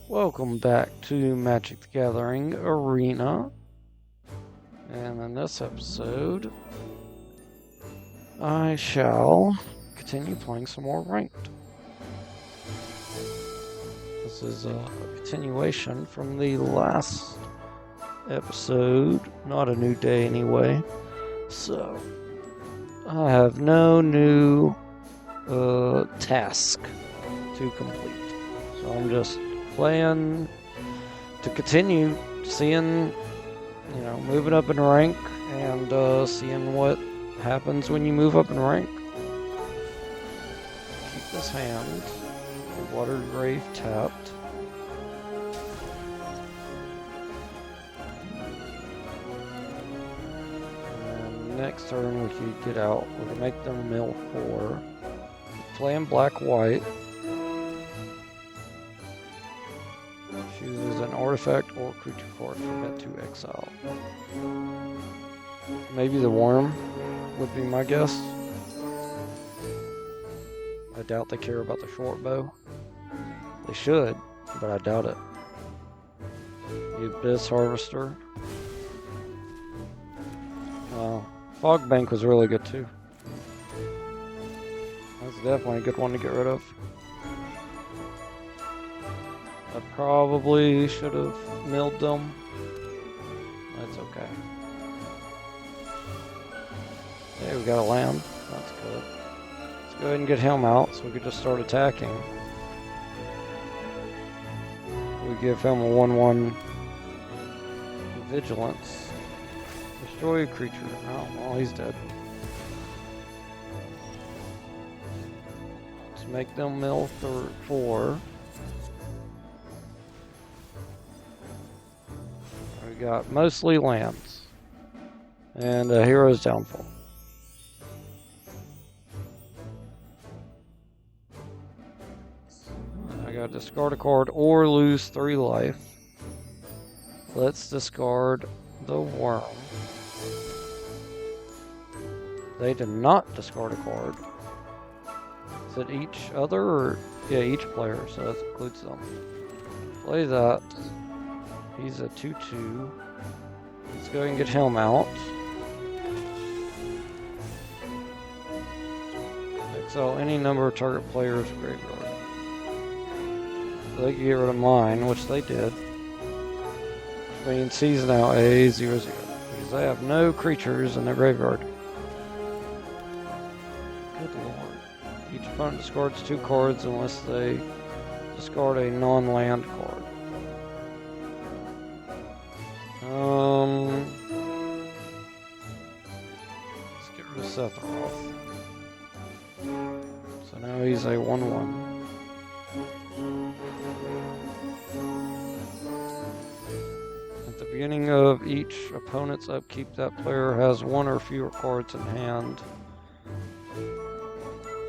Welcome back to Magic the Gathering Arena. And in this episode, I shall continue playing some more Ranked. This is a continuation from the last episode, not a new day anyway. So, I have no new task to complete. So I'm just playing to continue seeing, moving up in rank and seeing what happens when you move up in rank. Keep this hand, the Water Grave tapped. And next turn we could get out. We can make them mill 4. Playing black-white. Chooses an artifact or creature card from it to exile. Maybe the worm would be my guess. I doubt they care about the short bow. They should, but I doubt it. The Abyss Harvester. Fog Bank was really good too. That's definitely a good one to get rid of. I probably should have milled them. That's okay. Yeah, we got a land. That's good. Let's go ahead and get him out so we can just start attacking. We give him a 1/1 vigilance. Destroy a creature. Oh, well, he's dead. Let's make them mill 4. We got mostly lands. And a Hero's Downfall. I gotta discard a card or lose 3 life. Let's discard the Worm. They did not discard a card. Is it each other or? Yeah, each player, so that includes them. Play that. He's a 2/2. Let's go and get him out. Exile any number of target players' graveyard. So they can get rid of mine, which they did. Which means he's now a 0/0. Because they have no creatures in their graveyard. Good lord. Each opponent discards 2 cards unless they discard a non-land card. Let's get rid of Sephiroth. So now he's a 1/1. At the beginning of each opponent's upkeep, that player has 1 or fewer cards in hand.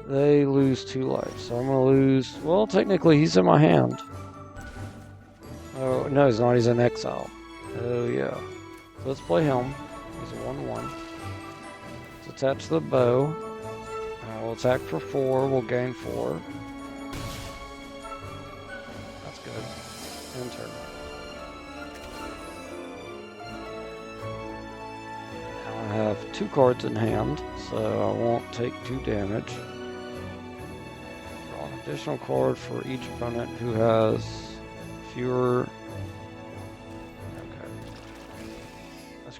They lose 2 life, so I'm going to lose... Well, technically he's in my hand. Oh, no, he's not. He's in exile. Oh, yeah. So let's play him. He's a 1/1. Let's attach the bow. We'll attack for 4. We'll gain 4. That's good. End turn. Now I have 2 cards in hand, so I won't take 2 damage. Draw an additional card for each opponent who has fewer...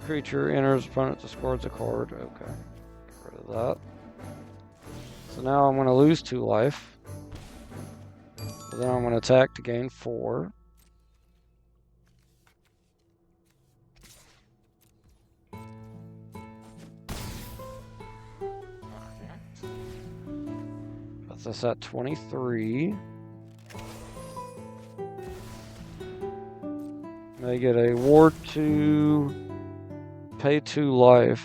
Creature enters, opponent discards a card. Okay, get rid of that. So now I'm going to lose 2 life. So then I'm going to attack to gain 4. Puts us at 23. They get a Ward 2. Pay 2 life.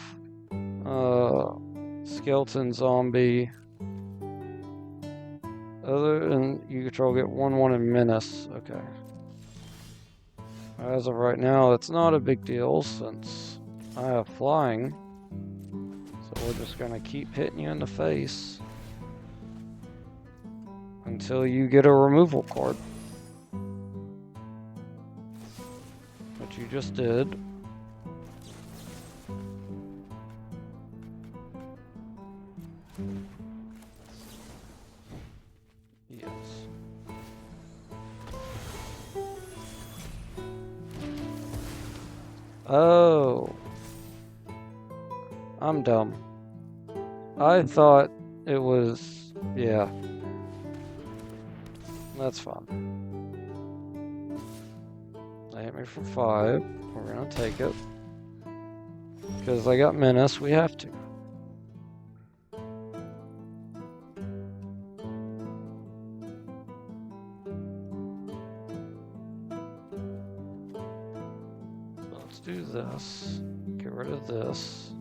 Skeleton zombie. Other than you control, get 1/1 and menace. Okay. As of right now, that's not a big deal since I have flying. So we're just gonna keep hitting you in the face until you get a removal card. just did. Yes. Oh. I'm dumb. I thought it was... Yeah. That's fine. They hit me for 5. We're gonna take it. Because I got Menace, we have to. Let's do this. Get rid of this.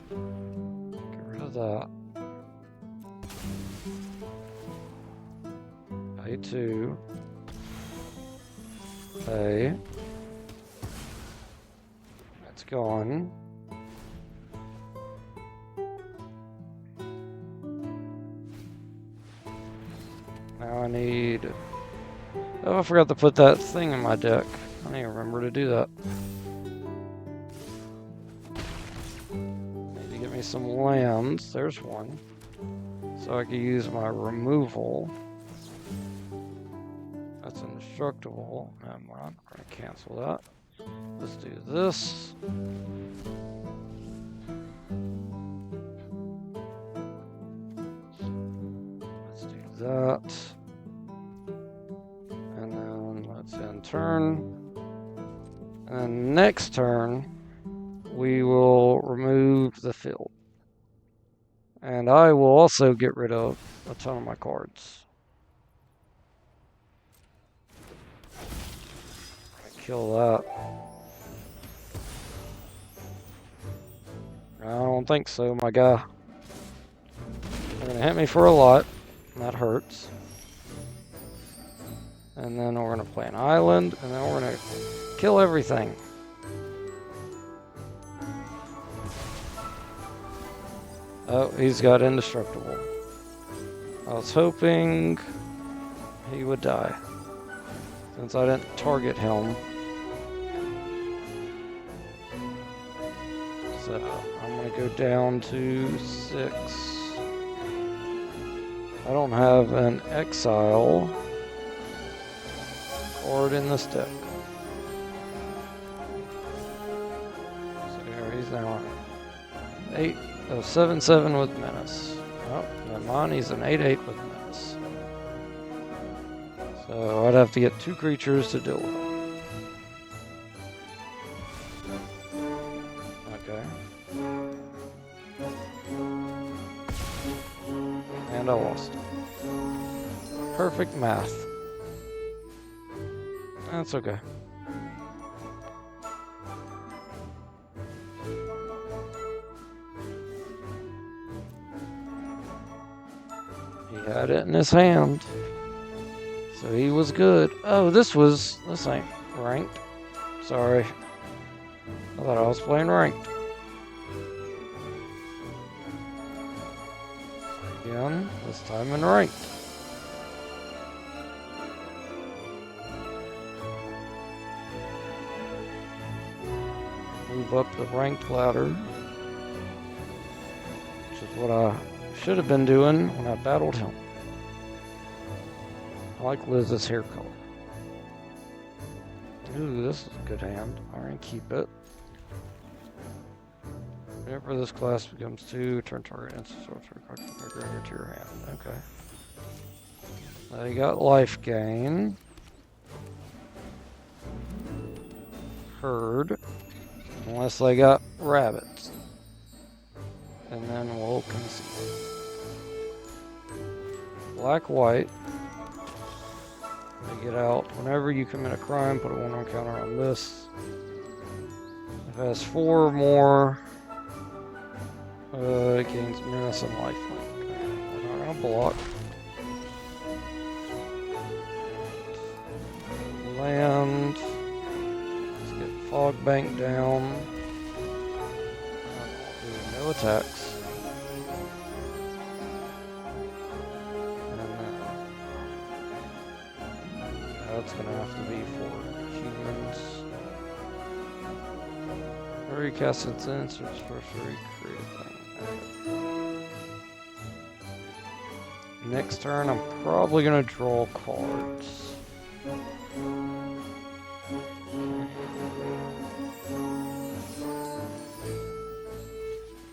Get rid of that. A2. A. That's gone. Now I need... Oh, I forgot to put that thing in my deck. I need to remember to do that. Need to get me some lands. There's one. So I can use my removal. That's indestructible. Never mind. I'm going to cancel that. Let's do this. Let's do that. And then let's end turn. And next turn, we will remove the field. And I will also get rid of a ton of my cards. Kill that. I don't think so, my guy. They're gonna hit me for a lot. And that hurts. And then we're gonna play an island, and then we're gonna kill everything. Oh, he's got indestructible. I was hoping he would die, since I didn't target him. So I'm gonna go down to 6. I don't have an exile card in this deck. So here he's now on 8. Oh, 7/7 with Menace. Oh, never mind, he's an 8/8 with Menace. So I'd have to get 2 creatures to deal with him. Okay. And I lost. Perfect math. That's okay. He had it in his hand. So he was good. Oh, this ain't ranked. Sorry. I thought I was playing ranked. Again, this time in ranked. Move up the ranked ladder. Which is what I should have been doing when I battled him. I like Liz's hair color. Ooh, this is a good hand. I'm going to keep it. Whenever this class becomes 2, turn target instant sorcerer card from your graveyard to your hand. Okay. Now you got life gain. Herd. Unless they got rabbits. And then we'll concede. Black, white. They get out. Whenever you commit a crime, put a 1/1 counter on this. If it has 4 or more, it gains menace and lifelink. We're not gonna block. Land. Let's get Fog Bank down. No attacks. That's gonna have to be for humans. Already cast its insert sorcery, create a thing. Okay. Next turn, I'm probably gonna draw cards.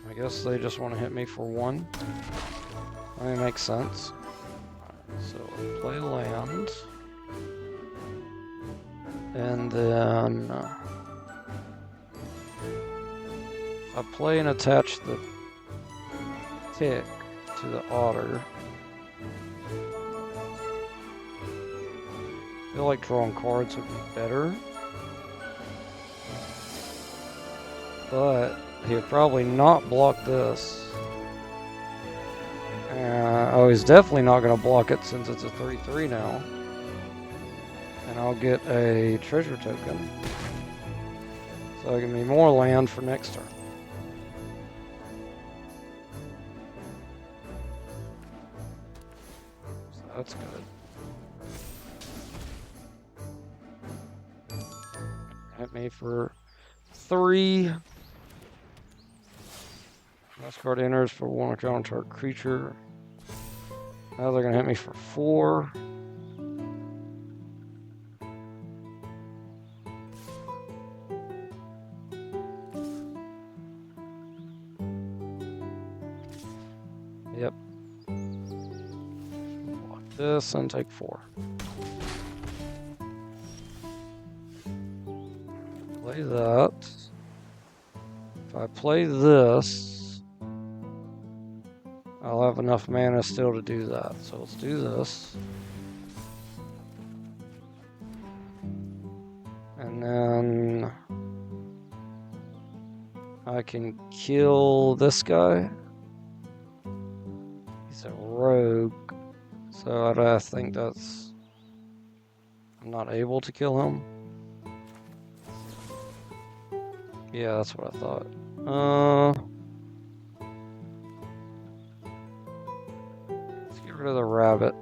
I guess they just want to hit me for one. I mean, it makes sense. Right, so I'll play land. And then if I play and attach the tick to the otter, I feel like drawing cards would be better. But he'll probably not block this. Oh, he's definitely not going to block it since it's a 3/3 now. And I'll get a treasure token. So I can be more land for next turn. So that's good. Hit me for 3. Last card enters for 1 counter creature. Now they're going to hit me for 4. Yep. Block this and take 4. Play that. If I play this, I'll have enough mana still to do that. So let's do this. And then I can kill this guy. He's a rogue. So I think that's... I'm not able to kill him. Yeah, that's what I thought. Let's get rid of the rabbit.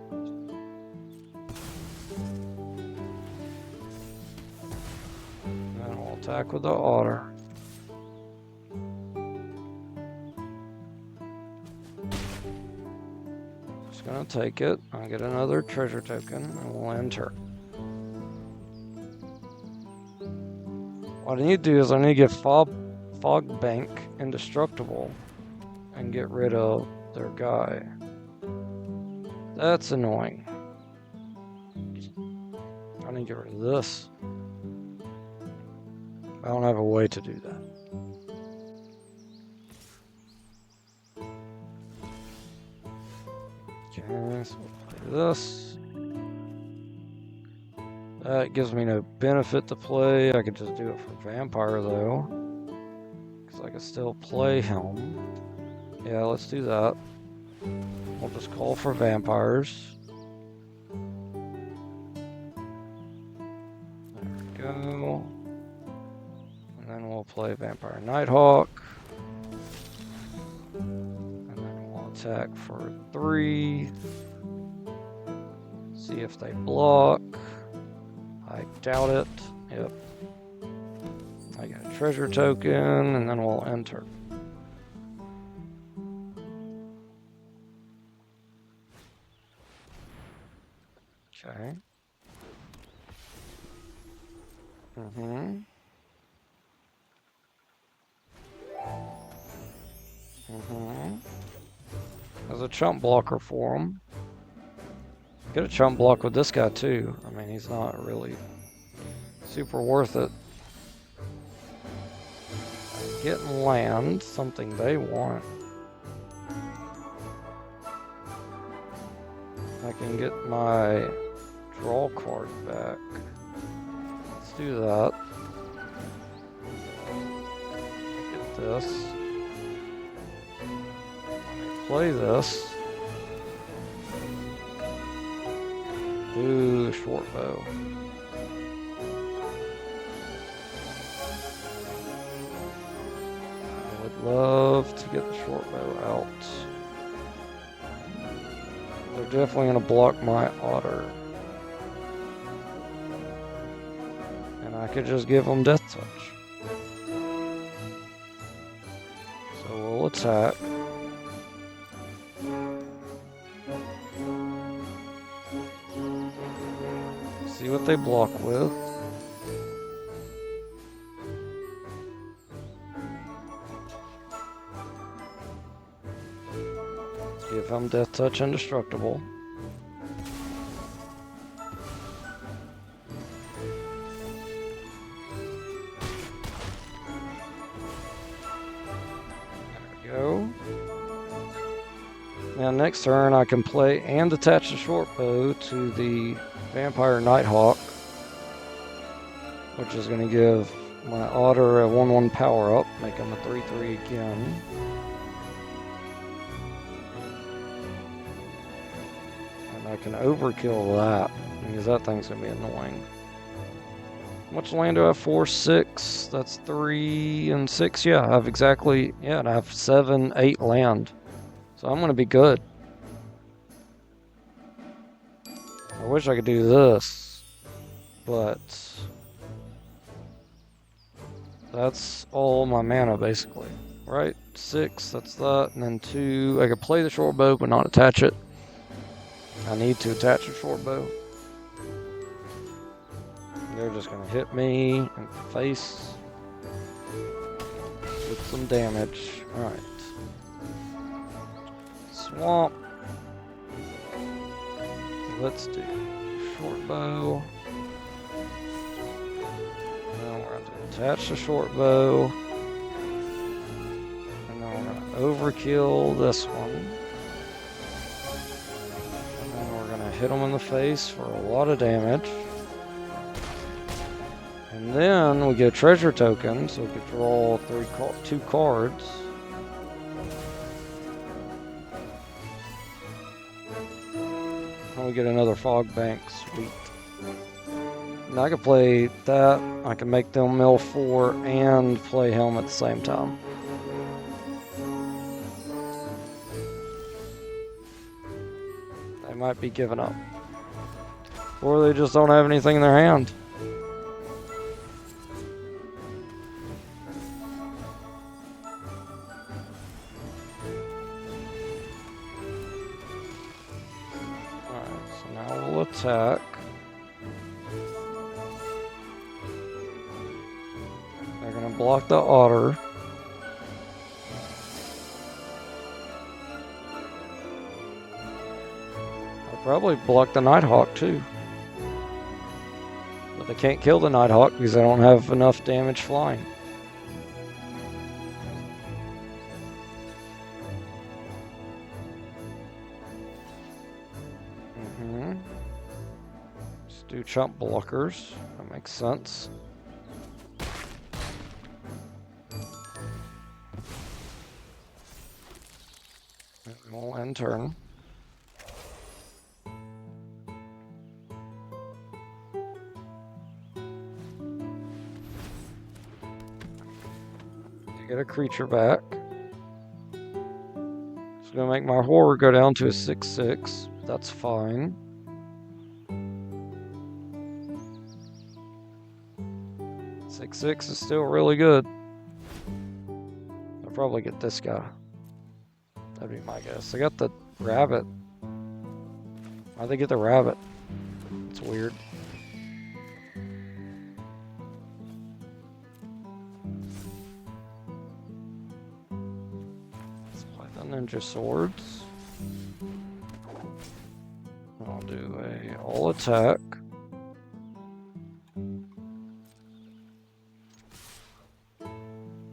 And we'll attack with the otter. Just gonna take it. I'll get another treasure token and we'll enter. What I need to do is I need to get Fog Bank indestructible and get rid of their guy. That's annoying. I need to get rid of this. I don't have a way to do that. Okay, so we'll play this. That gives me no benefit to play. I could just do it for Vampire though. Because I could still play him. Yeah, let's do that. We'll just call for Vampires. There we go. And then we'll play Vampire Nighthawk. And then we'll attack for 3. See if they block. I doubt it. Yep. I get a treasure token, and then we'll enter. Okay. There's a chump blocker for him. Get a chump block with this guy too. I mean, he's not really super worth it. Getting land, something they want. I can get my draw card back. Let's do that. Get this. Play this. Do the short bow. I would love to get the short bow out. They're definitely going to block my otter. And I could just give them Death Touch. attack. See what they block with. Give him Death Touch Indestructible. There we go. Now next turn I can play and attach the short bow to the Vampire Nighthawk, which is going to give my Otter a 1/1 power up, make him a 3/3 again. And I can overkill that, because that thing's going to be annoying. How much land do I have? 4, 6, that's 3 and 6. Yeah, I have exactly, yeah, and I have 7, 8 land. So I'm going to be good. I wish I could do this, but that's all my mana basically, right? 6, that's that, and then 2. I could play the short bow but not attach it. I need to attach a short bow. They're just gonna hit me in the face with some damage. Alright. Swamp. Let's do short bow. Now we're going to attach the short bow. And then we're going to overkill this one. And then we're going to hit them in the face for a lot of damage. And then we get a treasure token, so we can draw 2 cards. And we get another fog bank, sweet. Now I can play that, I can make them mill 4 and play him at the same time. They might be giving up. Or they just don't have anything in their hand. Attack. They're gonna block the Otter. I'll probably block the Nighthawk too. But they can't kill the Nighthawk because they don't have enough damage flying. Do chump blockers. That makes sense. We'll end turn. Get a creature back. It's gonna make my horror go down to a 6/6. That's fine. Six is still really good. I'll probably get this guy. That'd be my guess. I got the rabbit. Why'd they get the rabbit? It's weird. Let's play the ninja swords. I'll do a all attack.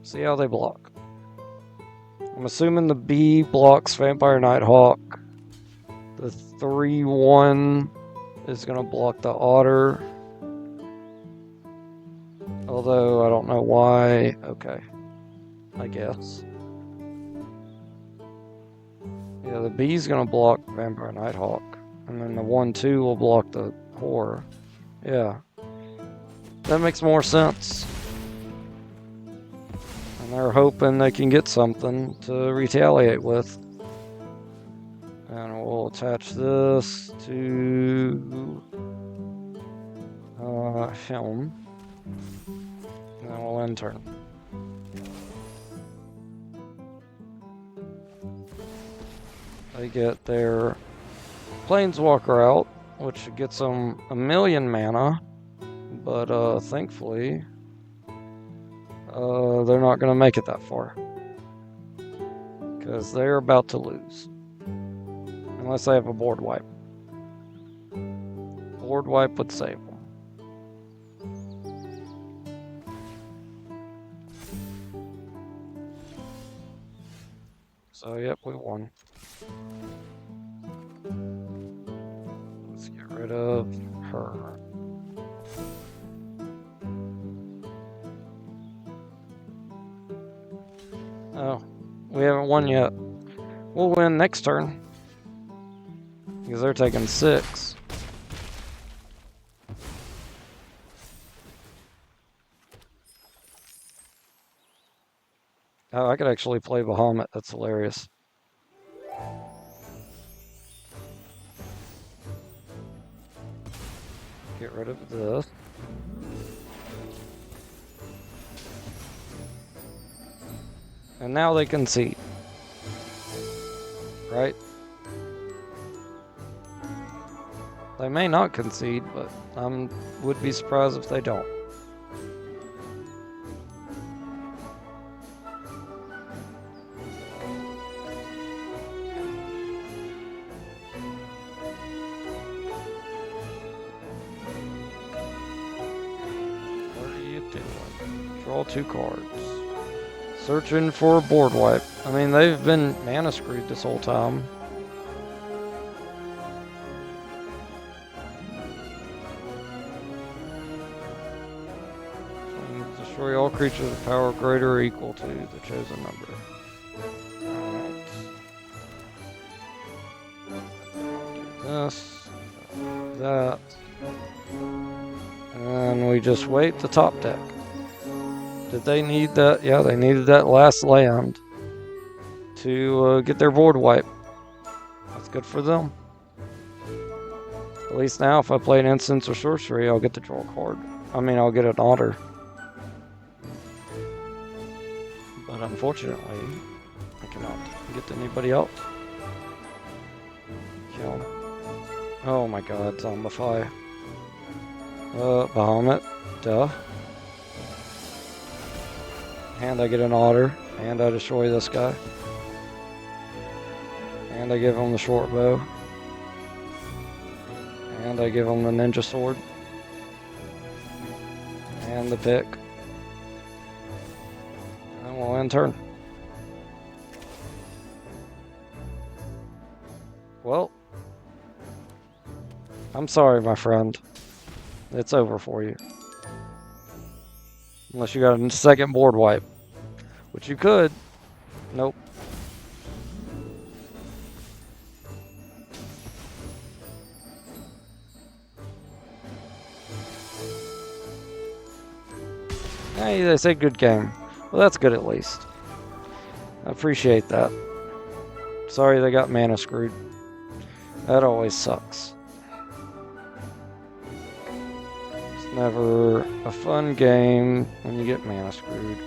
See how they block. I'm assuming the B blocks Vampire Nighthawk. The 3/1 is going to block the Otter. Although, I don't know why. Okay. I guess. Yeah, the B is going to block Vampire Nighthawk. And then the 1/2 will block the Horror. Yeah. That makes more sense. And they're hoping they can get something to retaliate with. And we'll attach this to him. And then we'll end turn. They get their Planeswalker out, which gets them 1,000,000 mana, but thankfully, they're not going to make it that far. Because they're about to lose. Unless they have a board wipe. Board wipe would save them. So, yep, we won. Let's get rid of her. Oh, we haven't won yet. We'll win next turn. Because they're taking 6. Oh, I could actually play Bahamut. That's hilarious. Get rid of this. And now they concede. Right? They may not concede, but I would be surprised if they don't. What are you doing? Draw 2 cards. Searching for a board wipe. I mean, they've been mana screwed this whole time. Destroy all creatures with power greater or equal to the chosen number. Alright. Do this. That. And we just wait the top deck. Did they need that? Yeah, they needed that last land to get their board wipe. That's good for them. At least now, if I play an instance or sorcery, I'll get to draw a card. I mean, I'll get an otter. But unfortunately, I cannot get to anybody else. Kill. Oh my god, Zombify. Bahamut. Duh. And I get an otter. And I destroy this guy. And I give him the short bow. And I give him the ninja sword. And the pick. And we'll end turn. Well, I'm sorry, my friend. It's over for you. Unless you got a second board wipe. Which you could. Nope. Hey, they say good game. Well, that's good at least. I appreciate that. Sorry they got mana screwed. That always sucks. It's never a fun game when you get mana screwed.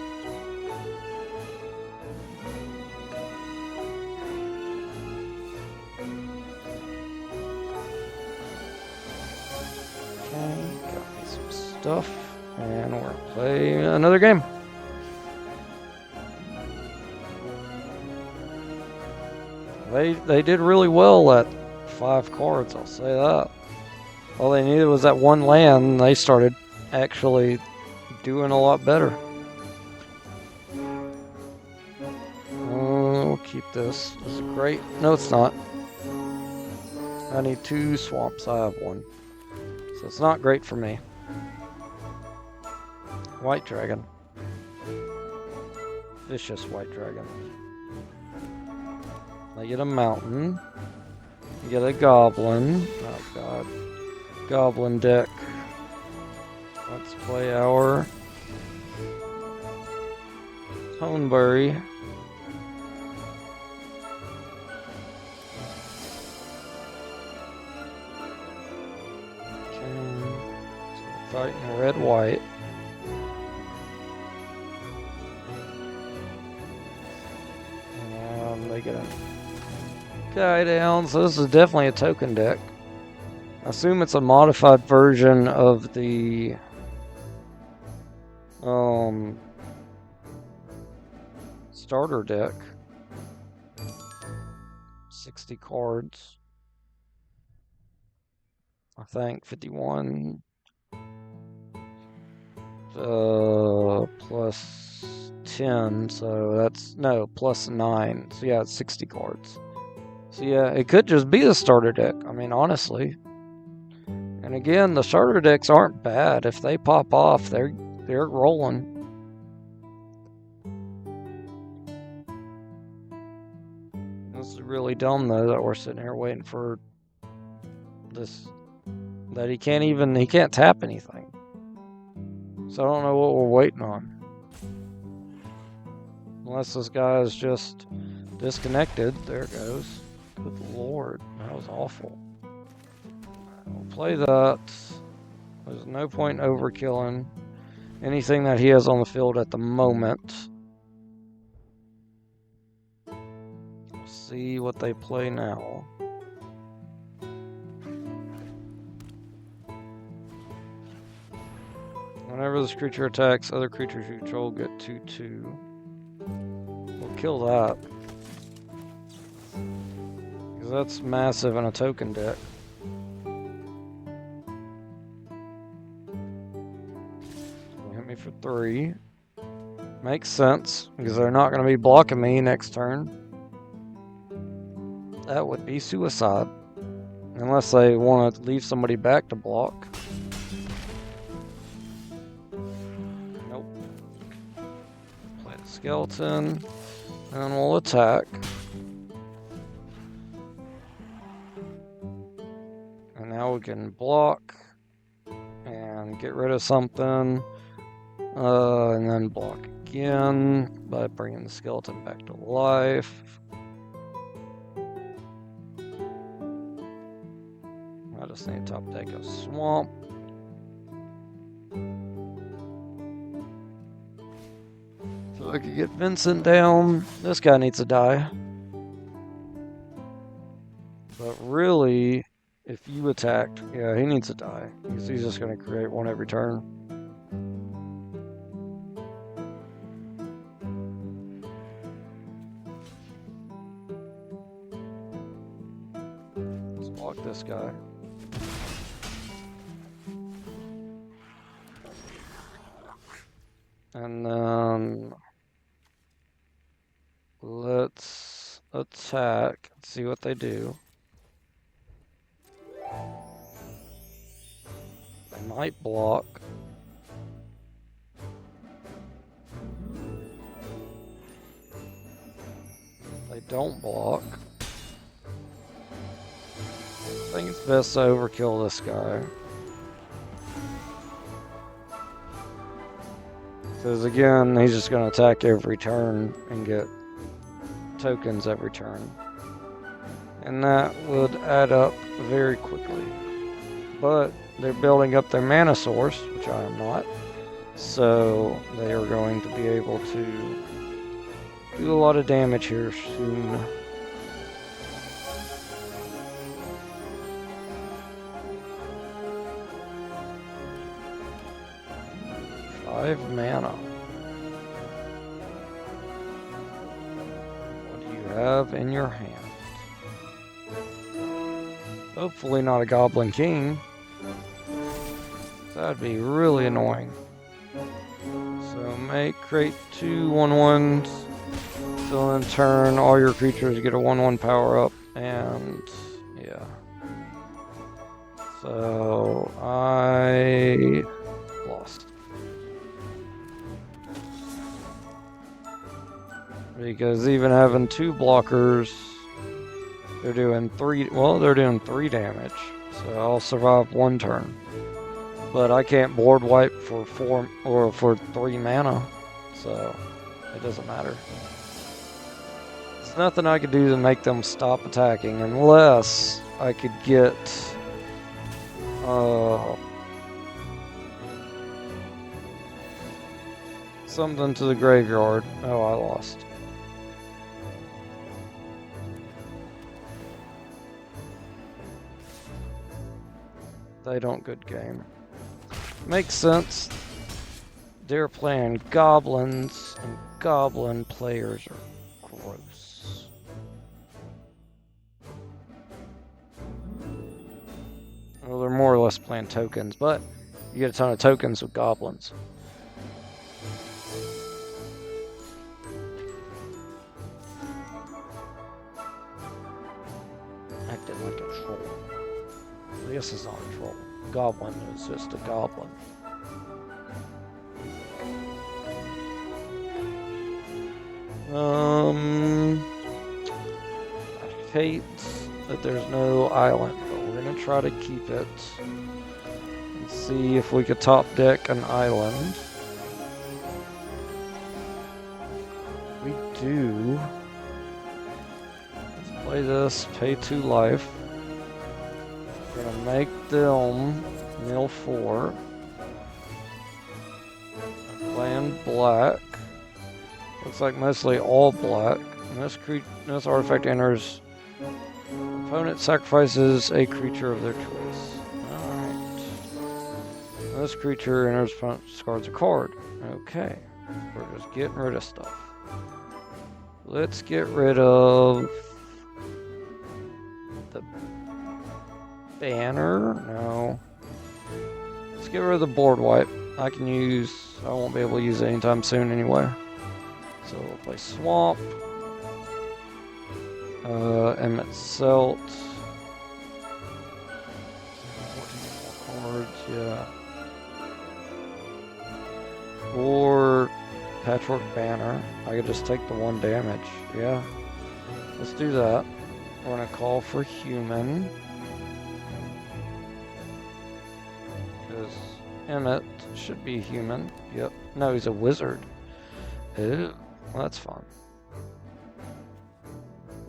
Okay, got me some stuff. And we're playing another game. They did really well at 5 cards, I'll say that. All they needed was that one land, and they started actually doing a lot better. Oh, we'll keep this. This is great. No, it's not. I need 2 swamps. I have 1. So it's not great for me. White dragon. Vicious white dragon. I get a mountain. Get a goblin. Oh god. Goblin deck. Let's play our Honeberry. Okay. So fighting red-white. guy down. So this is definitely a token deck. I assume it's a modified version of the starter deck. 60 cards. I think 51 plus 10, so that's no plus 9. So yeah, it's 60 cards. So yeah, it could just be the starter deck. I mean, honestly. And again, the starter decks aren't bad. If they pop off, they're rolling. This is really dumb though that we're sitting here waiting for this. That he can't tap anything. So I don't know what we're waiting on. Unless this guy is just disconnected. There it goes. Good lord, that was awful. We'll play that. There's no point in overkilling anything that he has on the field at the moment. We'll see what they play now. Whenever this creature attacks, other creatures you control get 2/2. We'll kill that. Because that's massive in a token deck. Hit me for 3. Makes sense, because they're not going to be blocking me next turn. That would be suicide. Unless they want to leave somebody back to block. Nope. Play the skeleton. And we'll attack. And now we can block. And get rid of something. And then block again by bringing the skeleton back to life. I just need to top deck a swamp. So I could get Vincent down. This guy needs to die. But really, if you attacked, yeah, he needs to die. Because he's just going to create one every turn. Let's block this guy. And then let's attack and see what they do. They might block. They don't block. I think it's best to overkill this guy. Because again, he's just going to attack every turn and get tokens every turn. And that would add up very quickly. But they're building up their mana source, which I am not. So they are going to be able to do a lot of damage here soon. Mana. What do you have in your hand? Hopefully not a Goblin King. That'd be really annoying. So create 2 1/1s. So in turn, all your creatures get a 1/1 power up, and yeah. So I lost. Because even having 2 blockers, they're doing 3 damage. So I'll survive 1 turn. But I can't board wipe for 4 or for 3 mana. So it doesn't matter. There's nothing I could do to make them stop attacking unless I could get something to the graveyard. Oh, I lost. They don't good game. Makes sense. They're playing goblins, and goblin players are gross. Well, they're more or less playing tokens, but you get a ton of tokens with goblins. Acting like a troll. This is not a troll. Goblin is just a goblin. I hate that there's no island, but we're gonna try to keep it and see if we could top deck an island. We do. Let's play this, pay 2 life. We're gonna make them mill 4. I'm playing black. Looks like mostly all black. And this artifact enters. Opponent sacrifices a creature of their choice. Alright. This creature enters, opponent discards a card. Okay. We're just getting rid of stuff. Let's get rid of the banner. No. Let's get rid of the board wipe. I won't be able to use it anytime soon anyway. So we'll play Swamp. Emmett Selt. 14 more cards, yeah. Or Patchwork Banner. I could just take the 1 damage, yeah. Let's do that. We're gonna call for Human. Because Emmett should be human. Yep. No, he's a wizard. Ew. Well, that's fun.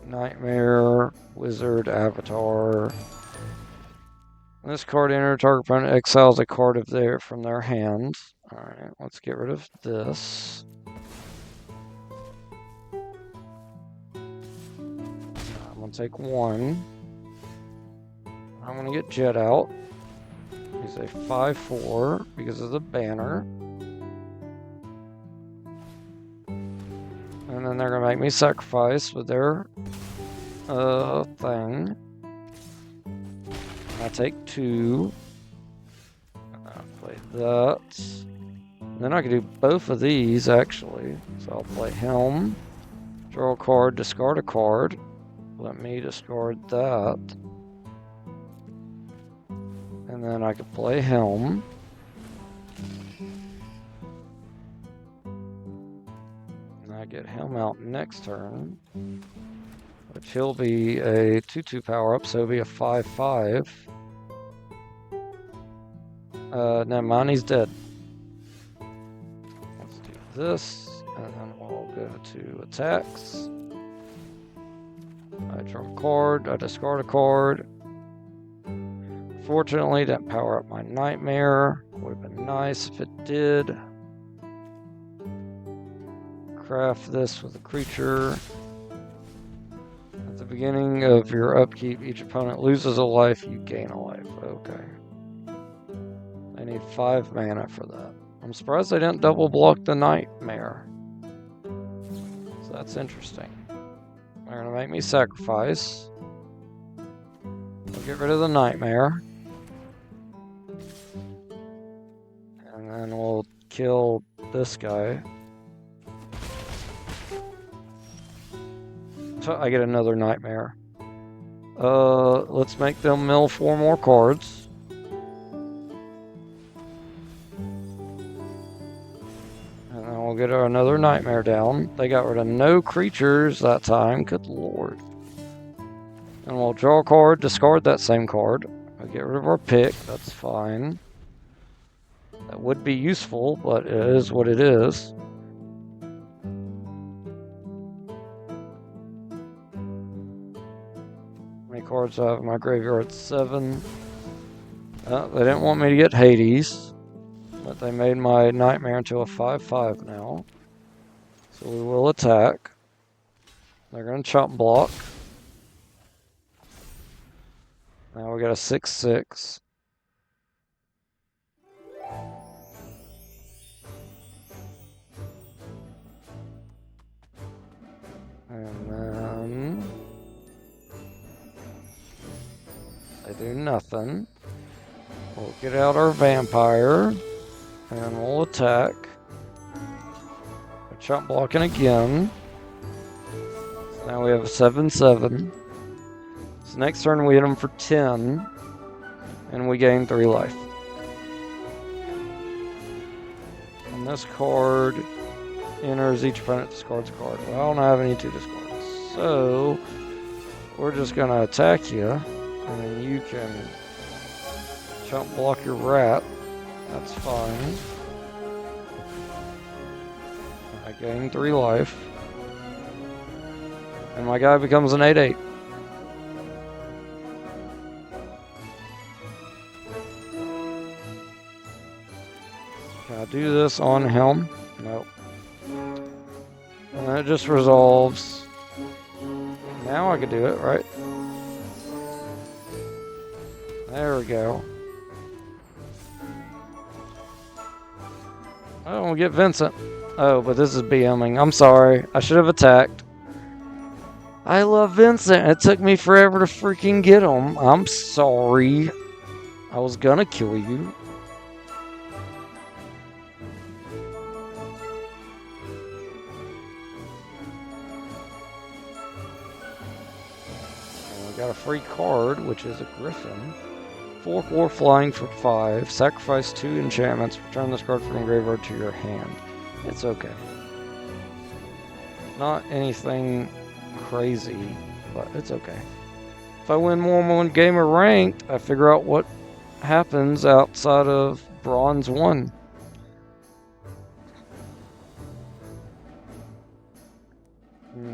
Nightmare, Wizard, Avatar. When this card enters, target opponent exiles a card from their hand. Alright, let's get rid of this. I'm gonna take 1. I'm gonna get Jet out. He's a 5/4 because of the banner. And then they're gonna make me sacrifice with their thing. I take 2. I'll play that. And then I can do both of these actually. So I'll play Helm, draw a card, discard a card. Let me discard that. And then I could play Helm. I get Helm out next turn, which he'll be a 2/2 power up, so he'll be a 5/5. Never mind, he's dead. Let's do this, and then we'll go to attacks. I draw a card, I discard a card. Fortunately, didn't power up my Nightmare. Would have been nice if it did. Craft this with a creature. At the beginning of your upkeep, each opponent loses a life, you gain a life. Okay. I need 5 mana for that. I'm surprised they didn't double block the Nightmare. So that's interesting. They're gonna make me sacrifice. We'll get rid of the Nightmare. And then we'll kill this guy. I get another Nightmare. Let's make them mill 4 more cards. And then we'll get another Nightmare down. They got rid of no creatures that time. Good lord. And we'll draw a card, discard that same card. We'll get rid of our pick. That's fine. That would be useful, but it is what it is. Cards I have in my graveyard, 7. They didn't want me to get Hades, but they made my Nightmare into a 5/5 now. So we will attack. They're going to chop block. Now we got a 6/6. do nothing. We'll get out our vampire, and we'll attack. Chump blocking again. So now we have a 7/7. So next turn we hit him for 10, and we gain 3 life. And this card enters each opponent discards a card. Well, I don't have any to discard. So we're just gonna attack you, and you can chump block your rat. That's fine. I gain 3 life. And my guy becomes an 8/8. Can I do this on him? Nope. And it just resolves. Now I can do it, right? There we go. Oh, we'll get Vincent. Oh, but this is BMing. I'm sorry. I should have attacked. I love Vincent. It took me forever to freaking get him. I'm sorry. I was gonna kill you. And we got a free card, which is a Griffin. 4/4 flying for 5. Sacrifice 2 enchantments. Return this card from graveyard to your hand. It's okay. Not anything crazy, but it's okay. If I win more than one game of ranked, I figure out what happens outside of Bronze 1.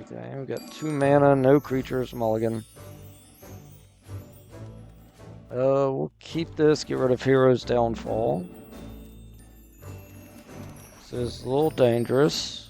Okay, we got 2 mana, no creatures, mulligan. We'll keep this, get rid of Hero's Downfall. This is a little dangerous.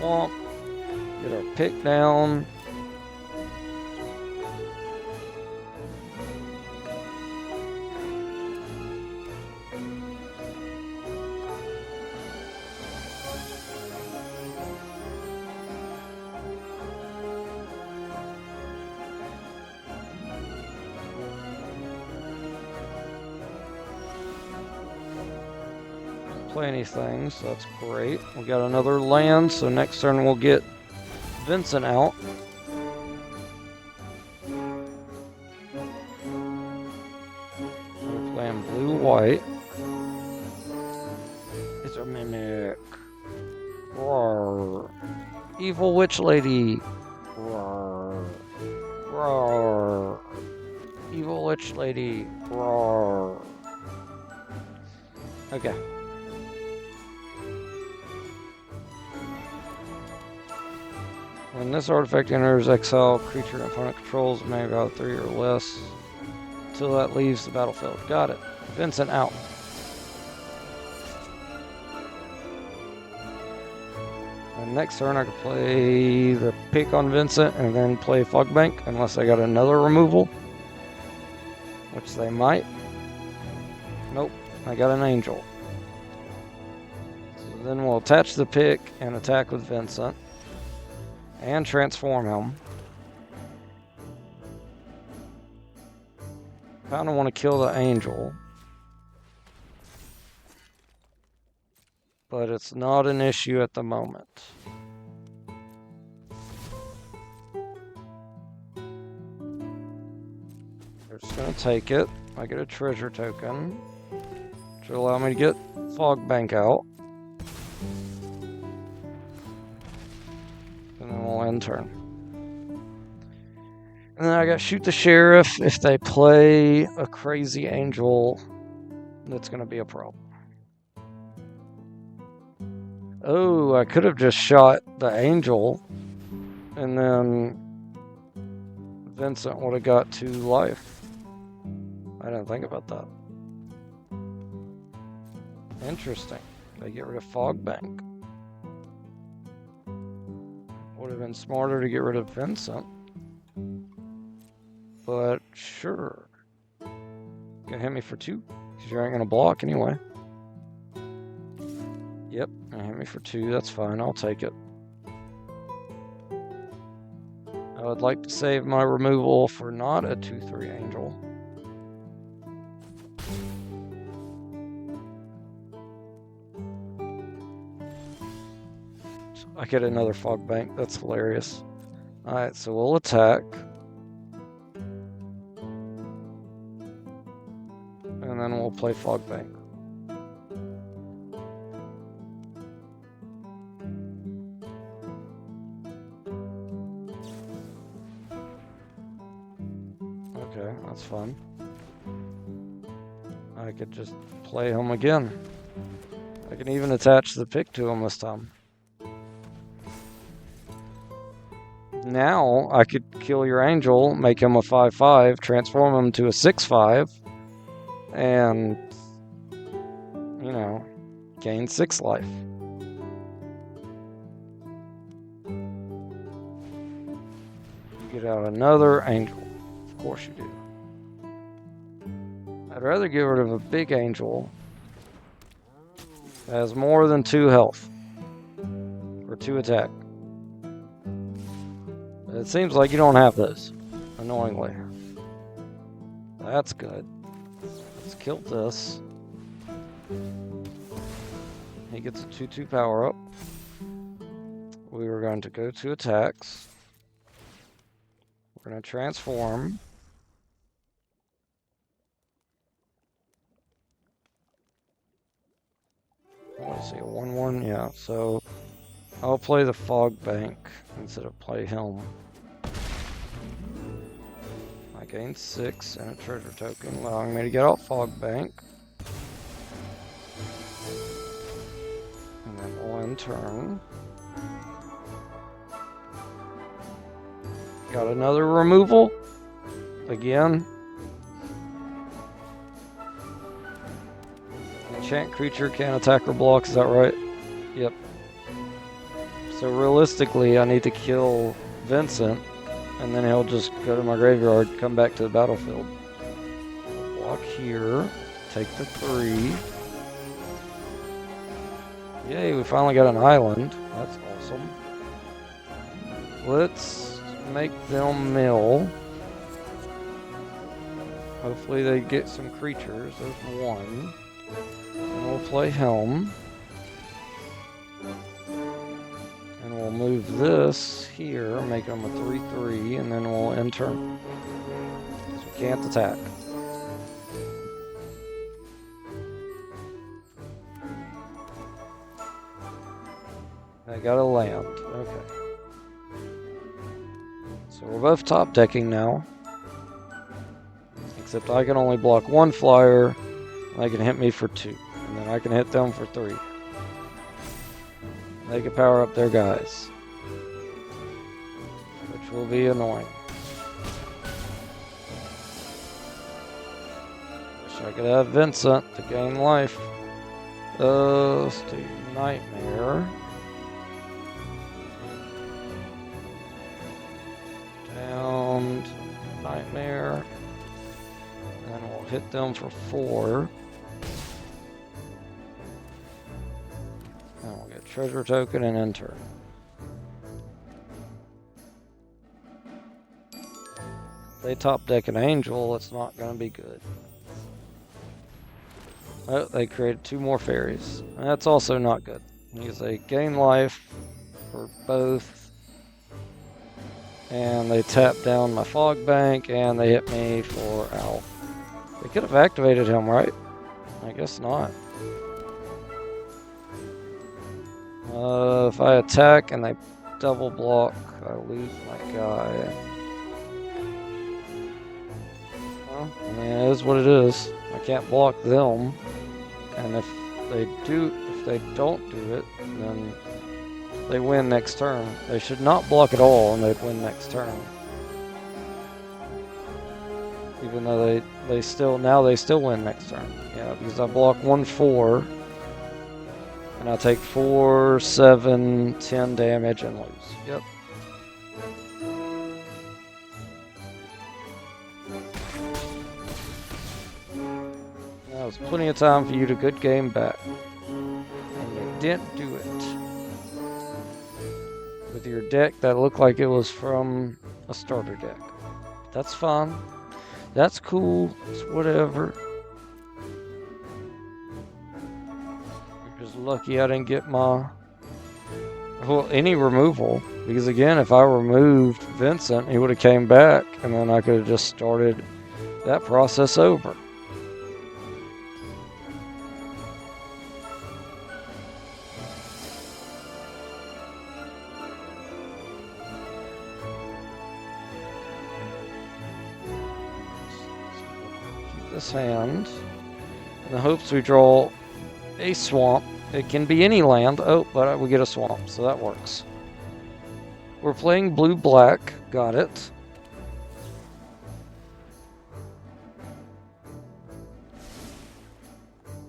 Swamp. Get our pick down. Play anything, so that's great. We got another land, so next turn we'll get Vincent out. We're playing blue-white. It's a mimic. Roar. Evil witch lady. Roar. Roar. Evil witch lady. Roar. Okay. When this artifact enters, exile creature an opponent controls, may value 3 or less, until that leaves the battlefield. Got it. Vincent out. And next turn I can play the pick on Vincent and then play Fogbank, unless I got another removal, which they might. Nope, I got an angel. So then we'll attach the pick and attack with Vincent. And transform him. Kinda want to kill the angel. But it's not an issue at the moment. We're just gonna take it. I get a treasure token, which will allow me to get Fogbank out. And then we'll end turn. And then I got Shoot the Sheriff. If they play a crazy angel, that's going to be a problem. Oh, I could have just shot the angel, and then Vincent would have got 2 life. I didn't think about that. Interesting. They get rid of Fogbank. Would have been smarter to get rid of Vincent. but sure. Gonna hit me for 2, because you ain't gonna block anyway. Yep, gonna hit me for 2, that's fine, I'll take it. I would like to save my removal for not a 2/3 angel. So I get another fog bank, that's hilarious. Alright, so we'll attack. And then we'll play fog bank. Okay, that's fun. I could just play him again. I can even attach the pick to him this time. Now, I could kill your angel, make him a 5/5, transform him to a 6/5, and, you know, gain 6 life. Get out another angel. Of course you do. I'd rather get rid of a big angel that has more than 2 health. Or 2 attack. It seems like you don't have those, annoyingly. That's good. Let's kill this. He gets a 2/2 power up. We were going to go to attacks. We're going to transform. What is he, a 1/1? Yeah, so I'll play the fog bank instead of play him. I gain 6 and a treasure token, allowing me to get out fog bank. And then we'll end turn. Got another removal. Again. Enchant creature can't attack or block, is that right? Yep. So realistically, I need to kill Vincent, and then he'll just go to my graveyard, come back to the battlefield. Block here, take the 3. Yay, we finally got an island. That's awesome. Let's make them mill. Hopefully they get some creatures. There's 1. And we'll play Helm. And we'll move this here, make them a 3/3, and then we'll end turn. So we can't attack. I got a land. Okay. So we're both top decking now. Except I can only block 1 flyer, and they can hit me for 2. And then I can hit them for 3. They can power up their guys. Which will be annoying. Wish I could have Vincent to gain life. Let's do Nightmare. Down to Nightmare. And then we'll hit them for 4. And we'll get treasure token and enter. They top deck an angel, it's not going to be good. Oh, they created 2 more fairies. That's also not good. Because they gain life for both. And they tap down my fog bank, and they hit me for Owl. They could have activated him, right? I guess not. If I attack and they double block, I lose my guy. Well, I mean, it is what it is. I can't block them. And if they don't do it, then they win next turn. They should not block at all, and they'd win next turn. Even though they still win next turn. Yeah, because I block 1/4, and I take 4, 7, 10 damage and lose. Yep. was plenty of time for you to good game back. And you didn't do it. With your deck that looked like it was from a starter deck. That's fine. That's cool. It's whatever. You're just lucky I didn't get my... well, any removal. Because again, if I removed Vincent, he would have came back. And then I could have just started that process over. This hand in the hopes we draw a swamp. It can be any land. Oh, but we get a swamp, so that works. We're playing blue-black. Got it.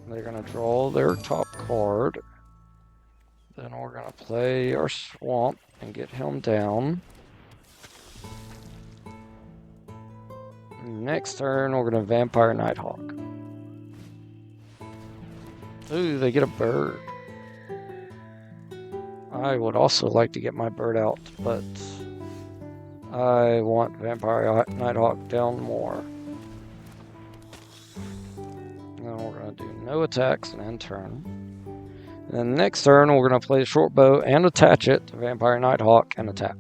They're going to draw their top card. Then we're going to play our swamp and get him down. Next turn, we're going to Vampire Nighthawk. Ooh, they get a bird. I would also like to get my bird out, but I want Vampire Nighthawk down more. Then we're going to do no attacks and end turn. And then next turn, we're going to play a short bow and attach it to Vampire Nighthawk and attack.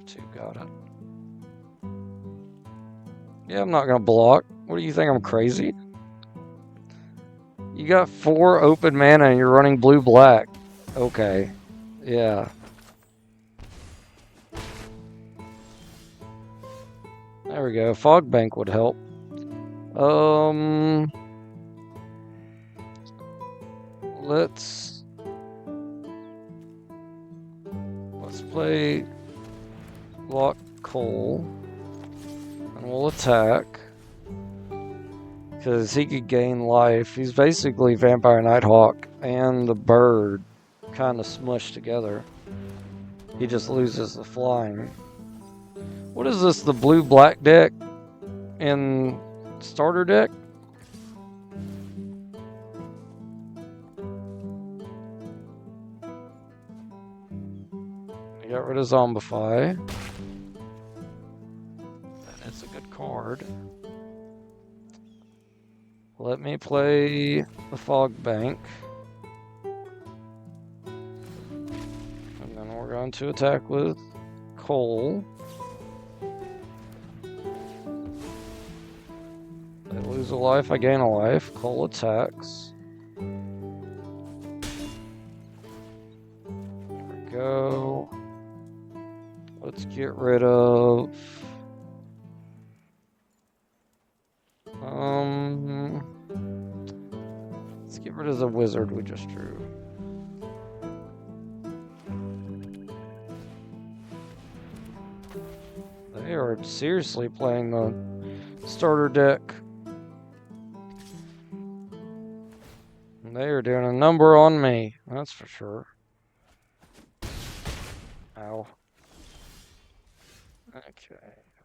-2, got it. Yeah, I'm not gonna block. What do you think, I'm crazy? You got 4 open mana and you're running blue-black. Okay. Yeah. There we go. Fog Bank would help. Let's play Lock Cole, and we'll attack, because he could gain life. He's basically Vampire Nighthawk and the bird kind of smushed together. He just loses the flying. What is this, the blue-black deck in starter deck? Got rid of Zombify. It's a good card. Let me play the Fog Bank. And then we're going to attack with Cole. They lose a life, I gain a life. Cole attacks. There we go. Let's get rid of... let's get rid of the wizard we just drew. They are seriously playing the starter deck. And they are doing a number on me, that's for sure. Ow. Okay,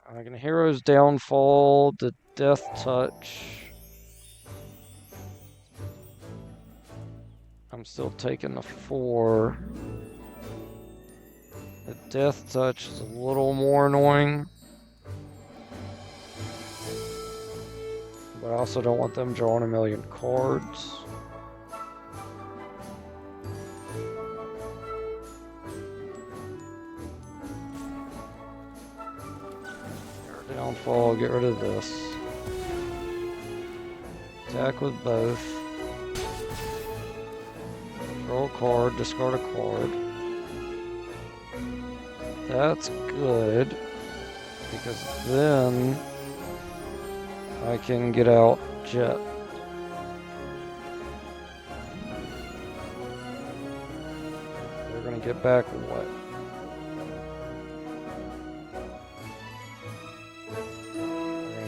I can Hero's Downfall, the Death Touch. I'm still taking the 4. The Death Touch is a little more annoying. But I also don't want them drawing a million cards. Downfall, get rid of this. Attack with both. Draw a card, discard a card. That's good, because then I can get out Jet. They're gonna get back what?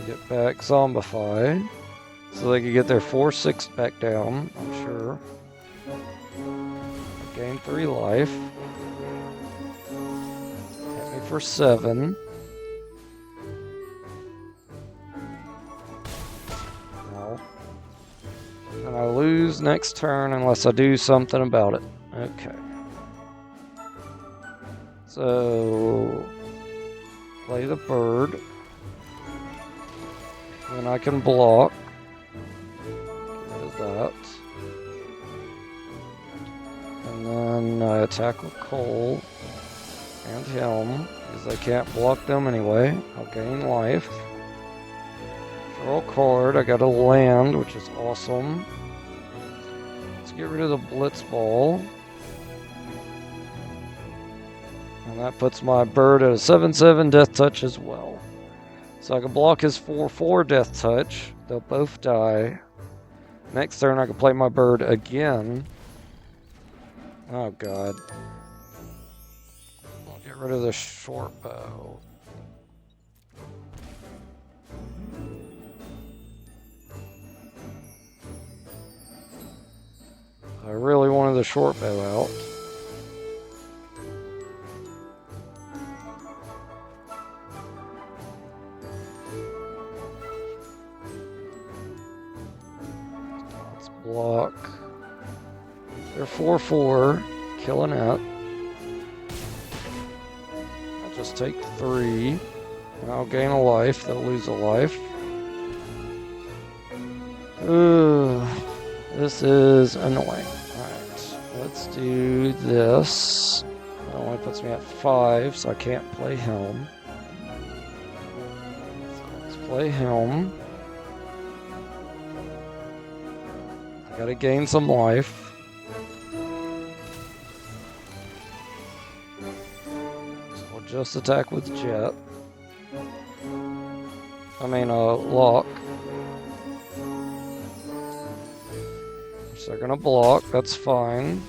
Get back Zombify, so they could get their 4/6 back down, I'm sure. Gain 3 life. for 7. No. And I lose next turn unless I do something about it. Okay. So, play the bird. And I can block. Get rid of that. And then I attack with Cole and him, because I can't block them anyway. I'll gain life. Draw a card. I got a land, which is awesome. Let's get rid of the Blitz Ball. And that puts my bird at a 7/7 Death Touch as well. So I can block his 4/4 Death Touch. They'll both die. Next turn I can play my bird again. Oh god. I'll get rid of the short bow. I really wanted the short bow out. Let's block. They're 4/4, killing it. I'll just take 3. And I'll gain a life, they'll lose a life. Ugh, this is annoying. Alright, let's do this. That only puts me at 5, so I can't play him. So let's play him. I gotta gain some life. Just attack with Jet. I mean, Lock. So they're gonna block, that's fine.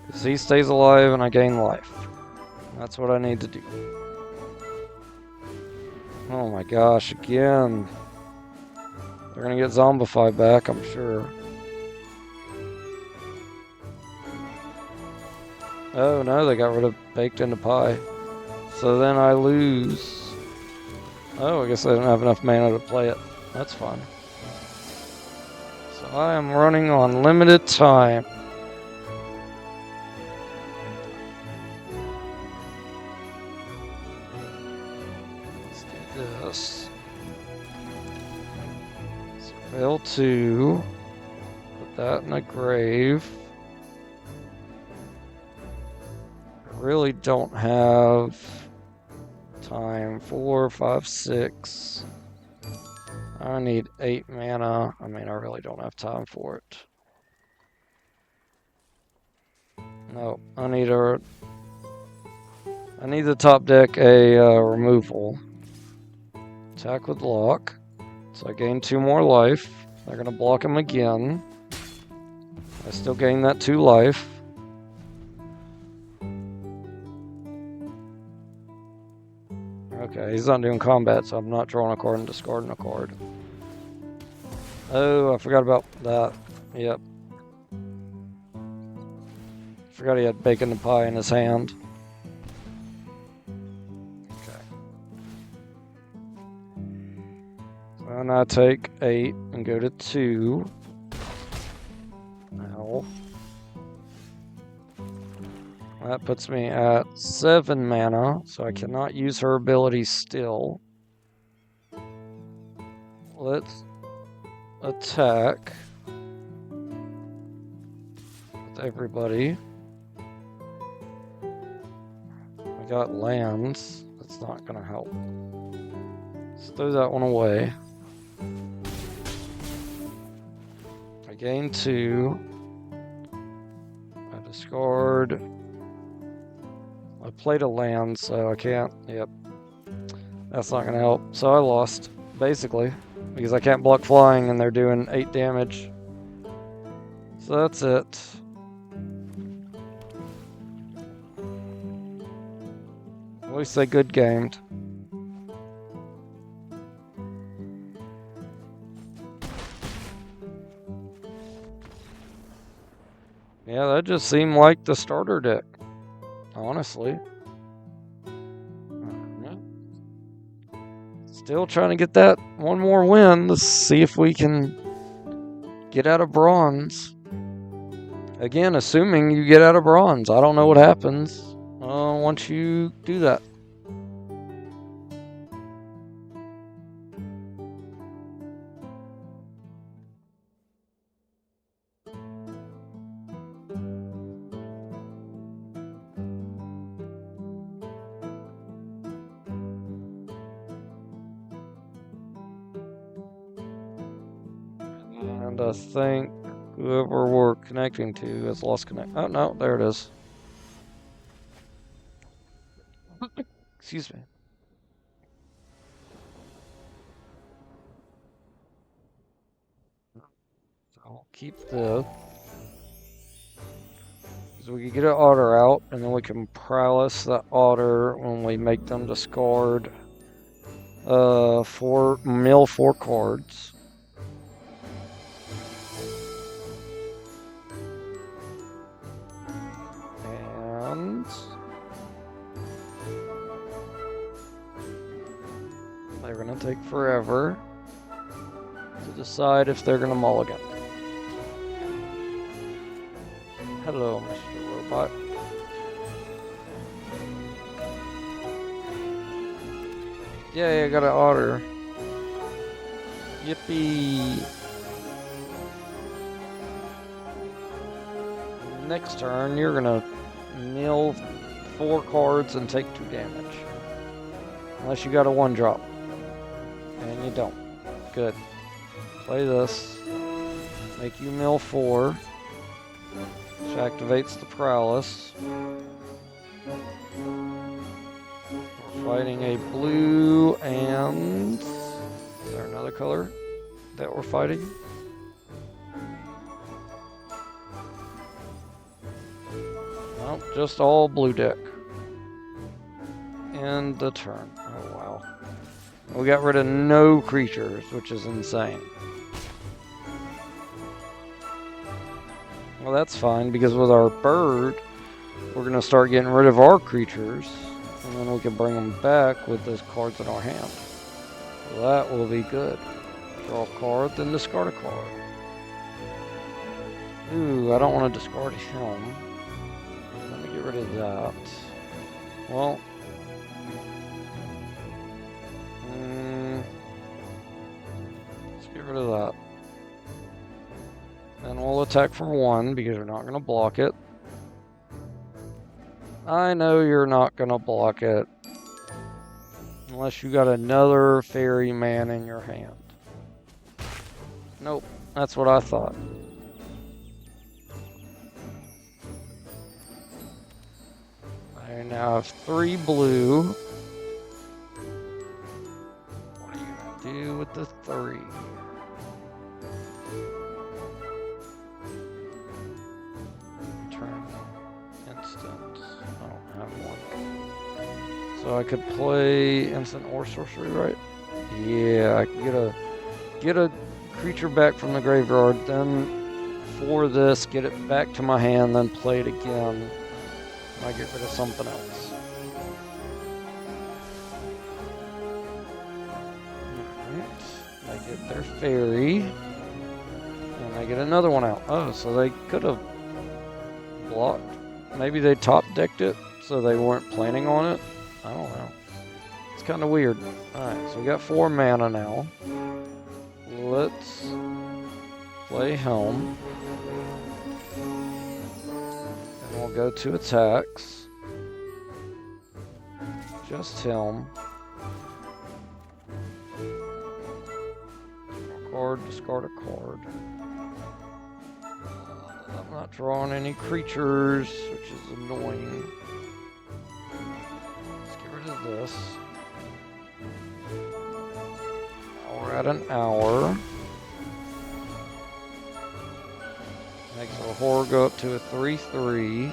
Because he stays alive and I gain life. That's what I need to do. Oh my gosh, again. They're gonna get Zombified back, I'm sure. Oh no, they got rid of Baked into Pie. So then I lose. Oh, I guess I didn't have enough mana to play it. That's fine. So I am running on limited time. Let's do this. So fail 2. Put that in a grave. I really don't have time. 4, 5, 6. I need 8 mana. I mean, I really don't have time for it. No, I need the top deck a removal. Attack with Lock. So I gain 2 more life. They're gonna block him again. I still gain that 2 life. Okay, he's not doing combat, so I'm not drawing a card and discarding a card. Oh, I forgot about that. Yep. Forgot he had Bacon and Pie in his hand. Okay. So then I take 8 and go to 2. Ow. That puts me at 7 mana, so I cannot use her ability still. Let's attack with everybody. I got lands. That's not gonna help. Let's throw that one away. I gain 2. I discard. I played a land, so I can't. Yep. That's not gonna help. So I lost, basically. Because I can't block flying and they're doing 8 damage. So that's it. At least they good gamed. Yeah, that just seemed like the starter deck. Honestly. Still trying to get that one more win. Let's see if we can get out of bronze. Again, assuming you get out of bronze. I don't know what happens once you do that. And I think whoever we're connecting to has lost connect. Oh no, there it is. Excuse me. I'll keep this. So we can get an otter out, and then we can prowess that otter when we make them discard mill 4 cards. And they're gonna take forever to decide if they're gonna mulligan. Hello, Mr. Robot. Yay, I got an otter. Yippee. Next turn, you're gonna mill 4 cards and take 2 damage. Unless you got a 1-drop. And you don't. Good. Play this. Make you mill 4. Which activates the prowess. We're fighting a blue and... Is there another color that we're fighting? Nope, just all blue deck. End the turn. Oh wow. We got rid of no creatures, which is insane. Well, that's fine, because with our bird, we're going to start getting rid of our creatures, and then we can bring them back with those cards in our hand. So that will be good. Draw a card, then discard a card. Ooh, I don't want to discard him. Let me get rid of that. Well, let's get rid of that. And we'll attack for 1 because you're not going to block it. I know you're not going to block it. Unless you got another fairy man in your hand. Nope, that's what I thought. I now have 3 blue. What are you going to do with the 3? So I could play instant or sorcery, right? Yeah, I could get a creature back from the graveyard, then for this, get it back to my hand, then play it again. I get rid of something else. Alright, I get their fairy, and I get another one out. Oh, so they could have blocked. Maybe they top decked it, so they weren't planning on it. I don't know. It's kind of weird. Alright, so we got 4 mana now. Let's play Helm. And we'll go to attacks. Just Helm. Card, discard a card. I'm not drawing any creatures, which is annoying. This. Now we're at an hour. Makes our horror go up to a 3/3.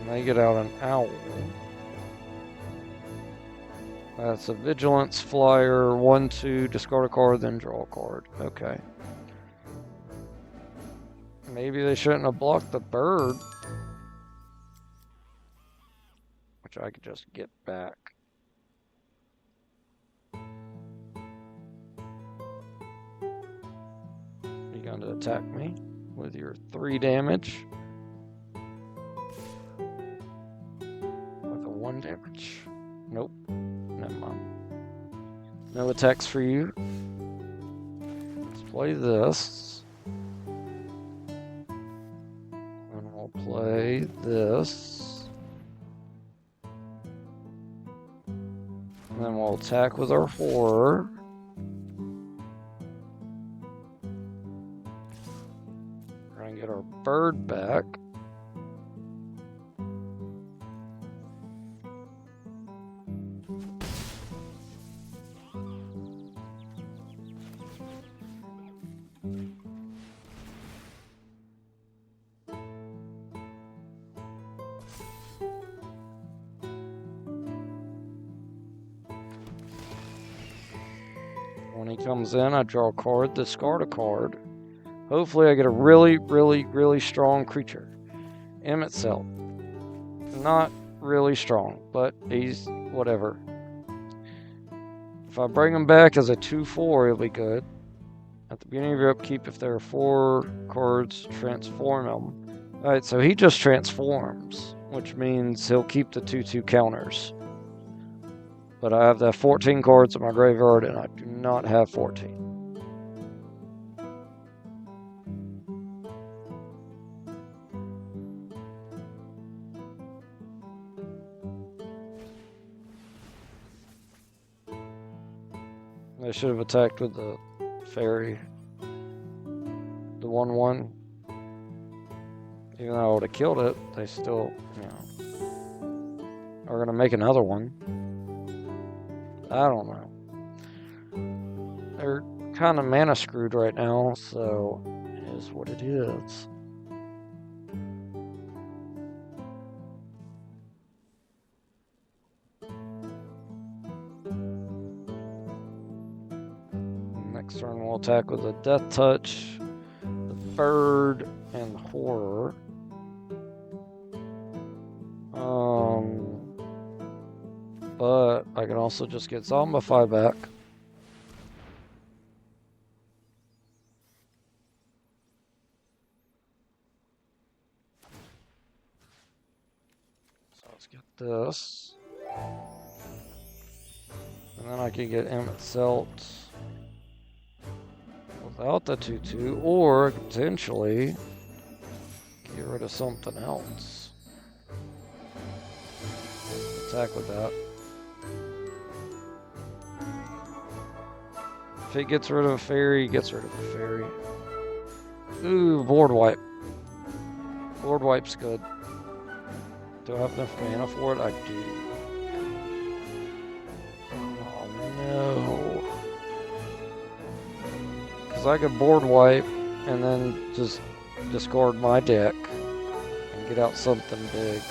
And they get out an owl. That's a Vigilance Flyer, 1/2, discard a card, then draw a card. Okay. Maybe they shouldn't have blocked the bird. Which I could just get back. You're going to attack me with your 3 damage. With a 1 damage. Nope. Never mind. No attacks for you. Let's play this. And we'll play this. And then we'll attack with our horror. Try and get our bird back. When he comes in, I draw a card, discard a card. Hopefully I get a really, really, really strong creature. Emmetzel. Not really strong, but he's whatever. If I bring him back as a 2/4, it'll be good. At the beginning of your upkeep, if there are 4 cards, transform him. Alright, so he just transforms, which means he'll keep the 2/2 counters. But I have to have 14 cards in my graveyard, and I do not have 14. I should have attacked with the fairy. The 1/1. Even though I would have killed it, they still, are going to make another one. I don't know. They're kind of mana screwed right now, so it is what it is. Next turn we'll attack with a Death Touch, the bird, and horror. But I can also just get Zombify back. So let's get this. And then I can get Emmetzel without the 2/2, or potentially get rid of something else. Attack with that. If it gets rid of a fairy, it gets rid of a fairy. Ooh, board wipe. Board wipe's good. Do I have enough mana for it? I do. Oh no. Because I could board wipe and then just discard my deck and get out something big.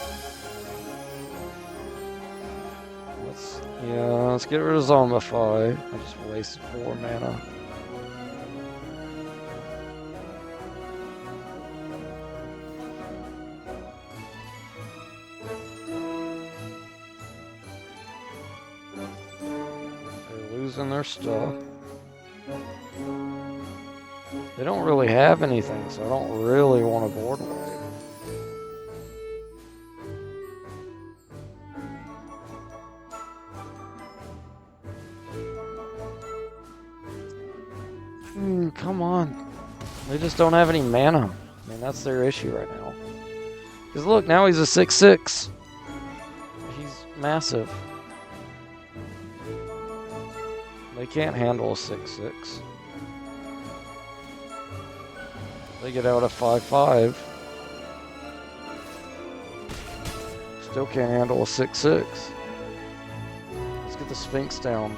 Let's get rid of Zombify. I just wasted 4 mana. They're losing their stuff. They don't really have anything, so I don't really want to board wipe. Come on. They just don't have any mana. I mean, that's their issue right now. Because look, now he's a 6/6. He's massive. They can't handle a 6/6. They get out a 5/5. Still can't handle a 6/6. Let's get the Sphinx down.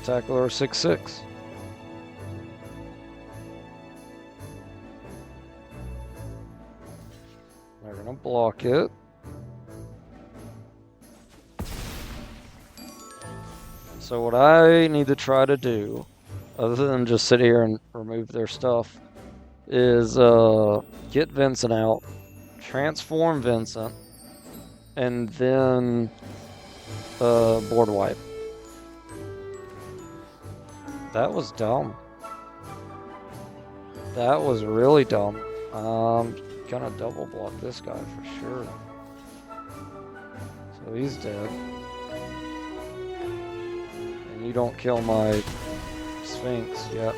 Attack with our 6/6. They're block it. So what I need to try to do, other than just sit here and remove their stuff, is get Vincent out, transform Vincent, and then board wipe. That was dumb. That was really dumb. Gonna double block this guy for sure. So he's dead. And you don't kill my Sphinx yet.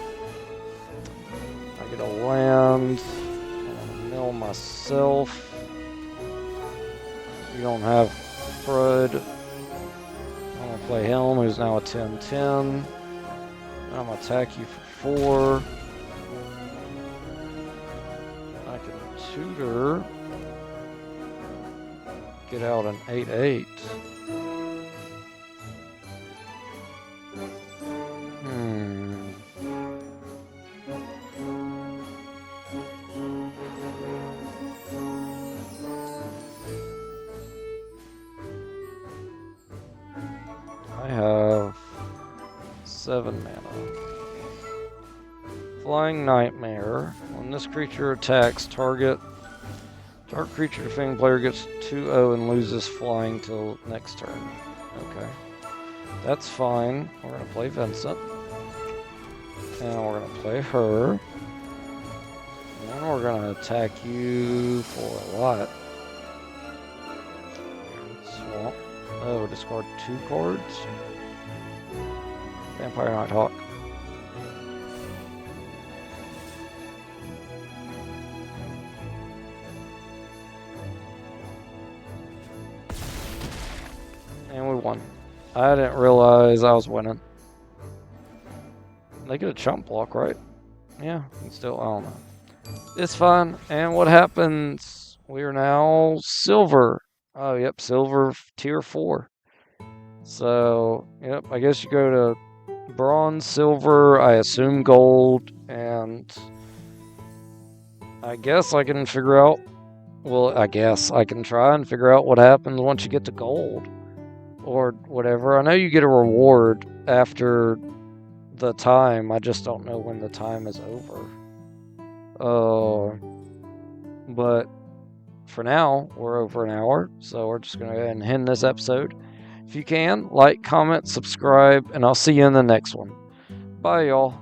I get a land. I'm gonna mill myself. You don't have Crud. I'm gonna play him, who's now a 10-10. I'm gonna attack you for 4. I can tutor. Get out an 8-8. I have 7 mana. Flying Nightmare. When this creature attacks target creature defending player gets 2-0 and loses flying till next turn. Okay. That's fine. We're gonna play Vincent. And we're gonna play her. And then we're gonna attack you for a lot. Swamp. Oh, discard 2 cards. Vampire Nighthawk. And we won. I didn't realize I was winning. They get a chump block, right? Yeah, and still, I don't know. It's fine. And what happens? We are now silver. Oh, yep, silver tier 4. So, yep, I guess you go to bronze, silver, I assume gold, and I guess I can figure out, well, I guess I can try and figure out what happens once you get to gold. Or whatever. I know you get a reward after the time. I just don't know when the time is over. But for now, we're over an hour. So we're just going to go ahead and end this episode. If you can, like, comment, subscribe, and I'll see you in the next one. Bye, y'all.